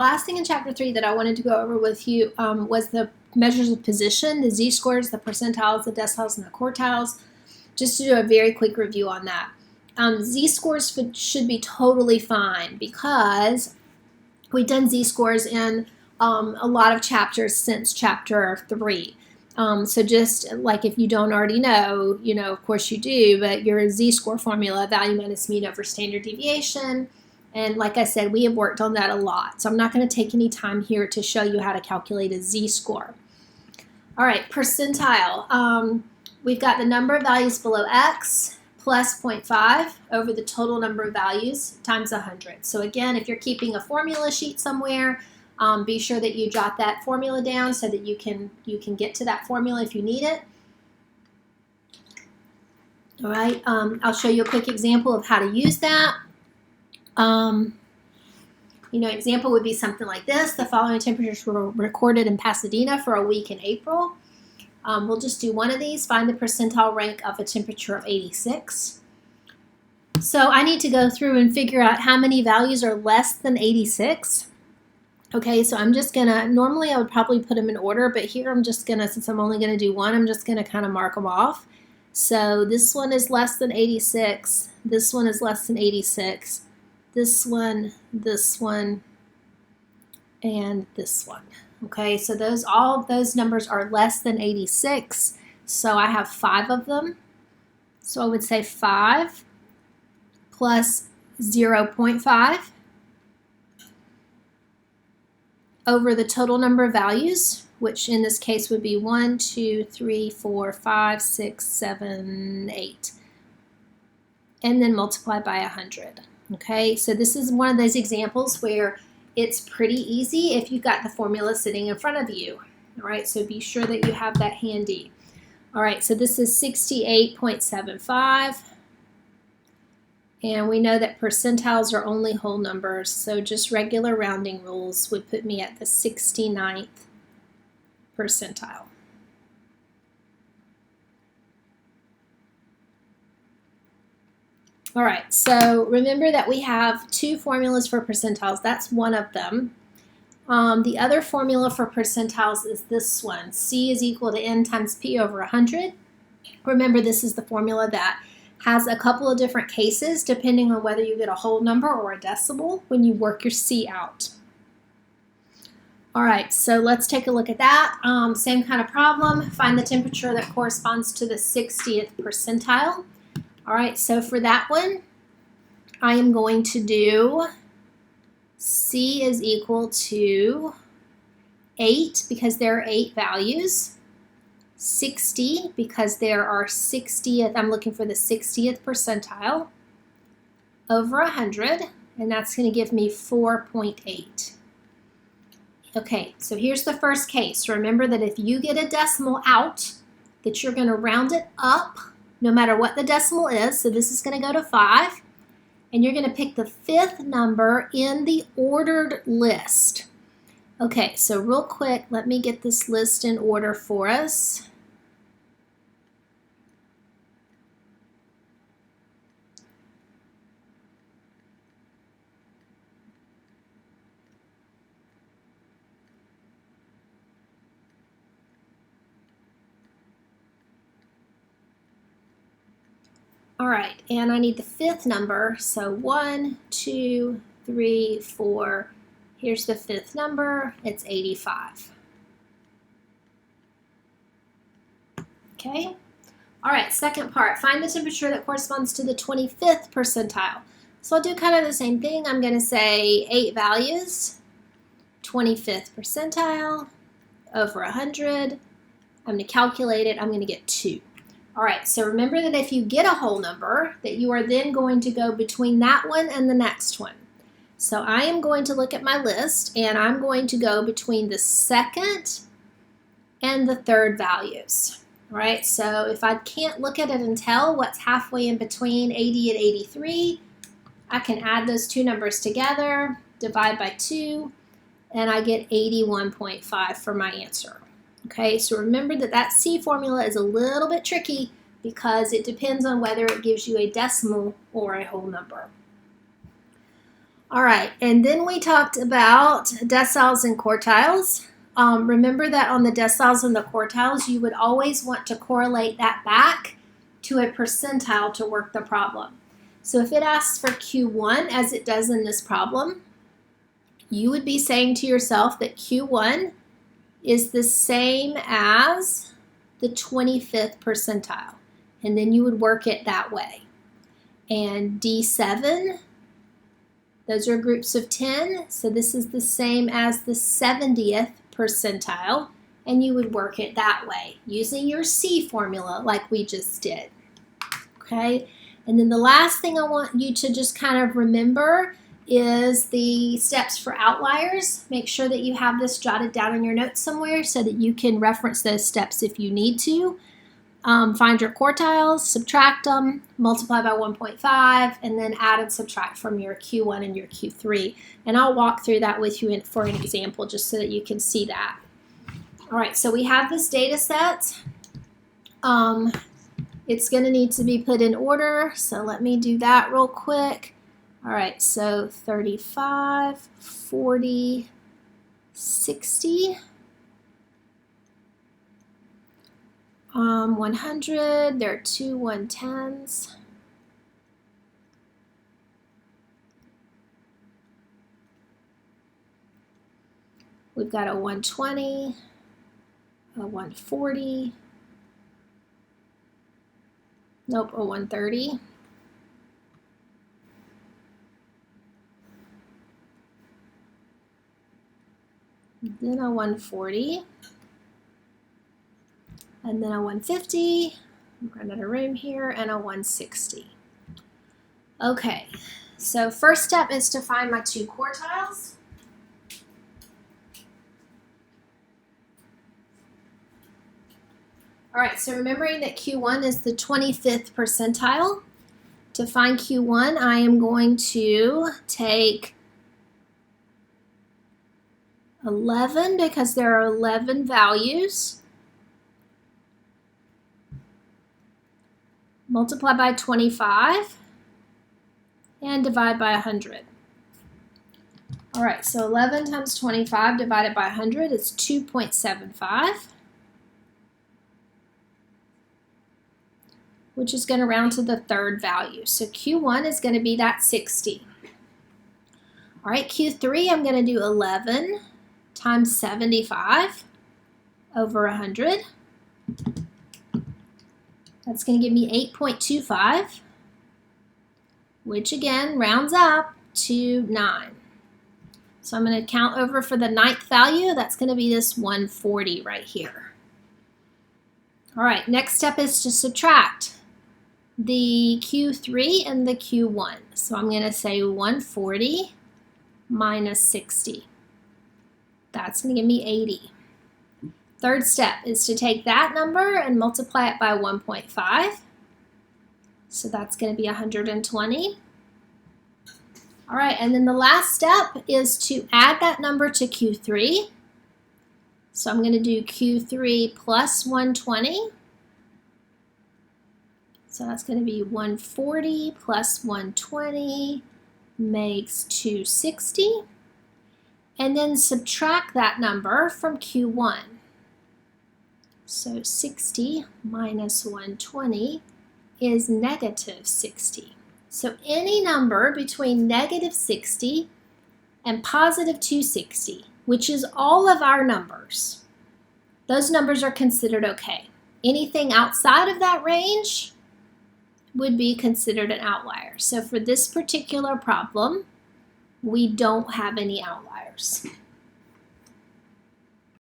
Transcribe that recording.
last thing in chapter 3 that I wanted to go over with you was the measures of position, the z-scores, the percentiles, the deciles, and the quartiles. Just to do a very quick review on that. Z-scores should be totally fine because we've done z-scores in a lot of chapters since chapter 3. So just like if you don't already know, of course you do, but your z-score formula, value minus mean over standard deviation. And like I said, we have worked on that a lot. So I'm not going to take any time here to show you how to calculate a z-score. All right, percentile. We've got the number of values below x plus 0.5 over the total number of values times 100. So again, if you're keeping a formula sheet somewhere, be sure that you jot that formula down so that you can get to that formula if you need it. All right, I'll show you a quick example of how to use that. Example would be something like this. The following temperatures were recorded in Pasadena for a week in April. We'll just do one of these. Find the percentile rank of a temperature of 86. So I need to go through and figure out how many values are less than 86. Okay, so I'm just gonna, normally I would probably put them in order, but here I'm just gonna, since I'm only gonna do one, I'm just gonna kind of mark them off. So this one is less than 86. This one is less than 86. This one, and this one. Okay, so all of those numbers are less than 86. So I have 5 of them. So I would say 5 plus 0.5 over the total number of values, which in this case would be 1, 2, 3, 4, 5, 6, 7, 8. And then multiply by 100. Okay, so this is one of those examples where it's pretty easy if you've got the formula sitting in front of you. All right, so be sure that you have that handy. All right, so this is 68.75. And we know that percentiles are only whole numbers, so just regular rounding rules would put me at the 69th percentile. All right, so remember that we have 2 formulas for percentiles. That's one of them. The other formula for percentiles is this one. C is equal to n times p over 100. Remember, this is the formula that has a couple of different cases depending on whether you get a whole number or a decimal when you work your C out. All right, so let's take a look at that. Same kind of problem. Find the temperature that corresponds to the 60th percentile. All right, so for that one, I am going to do C is equal to 8 because there are 8 values, 60 because there are 60th, I'm looking for the 60th percentile, over 100, and that's going to give me 4.8. Okay, so here's the first case. Remember that if you get a decimal out, that you're going to round it up no matter what the decimal is. So this is going to go to 5. And you're going to pick the 5th number in the ordered list. Okay, so real quick, let me get this list in order for us. All right, and I need the 5th number, so 1, 2, 3, 4. Here's the 5th number, it's 85. Okay, all right, second part, find the temperature that corresponds to the 25th percentile. So I'll do kind of the same thing. I'm going to say 8 values, 25th percentile, over 100. I'm going to calculate it, I'm going to get 2. All right, so remember that if you get a whole number, that you are then going to go between that one and the next one. So I am going to look at my list, and I'm going to go between the 2nd and the 3rd values. All right, so if I can't look at it and tell what's halfway in between 80 and 83, I can add those 2 numbers together, divide by 2, and I get 81.5 for my answer. Okay, so remember that that C formula is a little bit tricky because it depends on whether it gives you a decimal or a whole number. All right, and then we talked about deciles and quartiles. Remember that on the deciles and the quartiles, you would always want to correlate that back to a percentile to work the problem. So if it asks for Q1, as it does in this problem, you would be saying to yourself that Q1 is the same as the 25th percentile, and then you would work it that way. And D7, those are groups of 10, so this is the same as the 70th percentile, and you would work it that way using your C formula like we just did. Okay, and then the last thing I want you to just kind of remember is the steps for outliers. Make sure that you have this jotted down in your notes somewhere so that you can reference those steps if you need to. Find your quartiles, subtract them, multiply by 1.5, and then add and subtract from your Q1 and your Q3. And I'll walk through that with you for an example just so that you can see that. All right, so we have this data set. It's going to need to be put in order, so let me do that real quick. All right, so 35, 40, 60. 100, there are two 110s. We've got a 120, a 140, nope, a 130. Then a 140. And then a 150, I'm running out of room here, and a 160. Okay, so first step is to find my two quartiles. All right, so remembering that Q1 is the 25th percentile, to find Q1, I am going to take 11 because there are 11 values. Multiply by 25 and divide by 100. All right, so 11 times 25 divided by 100 is 2.75, which is going to round to the third value. So Q1 is going to be that 60. All right, Q3, I'm going to do 11 times 75 over 100. That's going to give me 8.25, which again rounds up to 9. So I'm going to count over for the 9th value. That's going to be this 140 right here. All right, next step is to subtract the Q3 and the Q1. So I'm going to say 140 minus 60. That's going to give me 80. Third step is to take that number and multiply it by 1.5. So that's going to be 120. All right, and then the last step is to add that number to Q3. So I'm going to do Q3 plus 120. So that's going to be 140 plus 120 makes 260. And then subtract that number from Q1. So 60 minus 120 is negative 60. So any number between negative 60 and positive 260, which is all of our numbers, those numbers are considered okay. Anything outside of that range would be considered an outlier. So for this particular problem, we don't have any outliers.